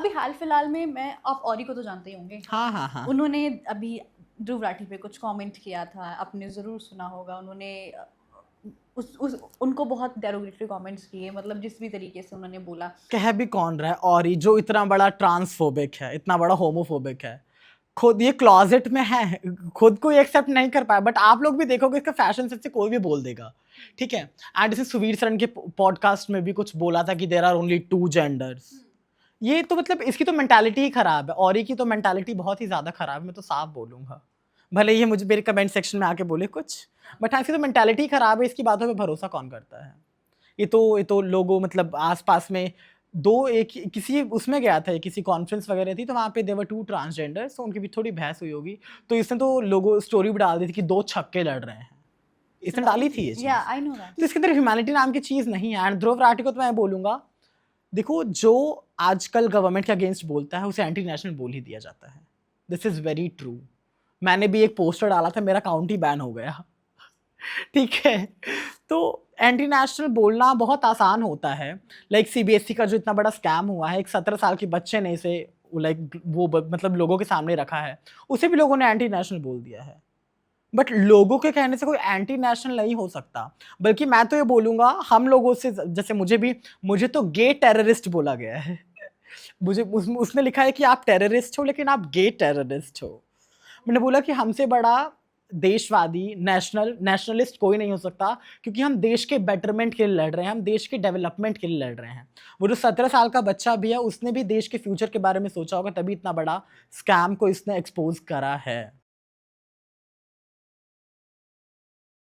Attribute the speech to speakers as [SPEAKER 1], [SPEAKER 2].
[SPEAKER 1] अभी हाल फिलहाल में मैं, आप औरी को तो जानते ही होंगे,
[SPEAKER 2] हाँ हाँ हाँ।
[SPEAKER 1] उन्होंने अभी ध्रुव राठी पे कुछ कमेंट किया था, आपने ज़रूर सुना होगा। उन्होंने उस उनको बहुत डेरोगेटरी कमेंट्स किए, मतलब जिस भी तरीके से उन्होंने बोला।
[SPEAKER 2] कह भी कौन रहा है औरी, जो इतना बड़ा ट्रांसफोबिक है, इतना बड़ा होमोफोबिक है, खुद ये क्लोजेट में है, खुद को ये एक्सेप्ट नहीं कर पाया, बट आप लोग भी देखोगे इसका फैशन सेंस से कोई भी बोल देगा, ठीक है। एंड जैसे सुवीर सरन के पॉडकास्ट में भी कुछ बोला था कि देयर आर ओनली 2 जेंडर्स। ये तो मतलब इसकी तो मेंटालिटी ही खराब है, और की तो मेंटालिटी बहुत ही ज्यादा खराब है, मैं तो साफ बोलूंगा। भले ये मुझे मेरे कमेंट सेक्शन में आके बोले कुछ, बट हाँ इसकी तो मेंटालिटी खराब है, इसकी बातों पे भरोसा कौन करता है। ये तो लोगों मतलब आसपास में दो एक किसी उसमें गया था, किसी कॉन्फ्रेंस वगैरह थी, तो वहाँ पे देवर 2 ट्रांसजेंडर्स, तो उनकी भी थोड़ी बहस हुई होगी, तो इसने तो लोगों स्टोरी भी डाल दी थी कि 2 छक्के लड़ रहे हैं, इसने डाली थी ये
[SPEAKER 1] या
[SPEAKER 2] चीज।
[SPEAKER 1] I know that.
[SPEAKER 2] तो इसके अंदर ह्यूमैनिटी नाम की चीज नहीं है। एंड ध्रुव राठी को तो मैं बोलूंगा, देखो जो आजकल गवर्नमेंट के अगेंस्ट बोलता है उसे एंटी नेशनल बोल ही दिया जाता है, दिस इज वेरी ट्रू। मैंने भी एक पोस्टर डाला था, मेरा अकाउंट ही बैन हो गया, ठीक है। तो एंटी नेशनल बोलना बहुत आसान होता है। लाइक सीबीएसई का जो इतना बड़ा स्कैम हुआ है, एक 17 साल के बच्चे ने इसे लाइक मतलब लोगों के सामने रखा है, उसे भी लोगों ने एंटी नेशनल बोल दिया है। बट लोगों के कहने से कोई एंटी नेशनल नहीं हो सकता, बल्कि मैं तो ये बोलूंगा हम लोगों से, जैसे मुझे तो गे टेररिस्ट बोला गया है। उसने लिखा है कि आप टेररिस्ट हो, लेकिन आप गे टेररिस्ट हो। मैंने बोला कि हमसे बड़ा देशवादी नेशनलिस्ट कोई नहीं हो सकता, क्योंकि हम देश के बेटरमेंट के लिए लड़ रहे हैं, हम देश के डेवलपमेंट के लिए लड़ रहे हैं। वो जो 17 साल का बच्चा भी है, उसने भी देश के फ्यूचर के बारे में सोचा होगा, तभी इतना बड़ा स्कैम को इसने एक्सपोज करा है।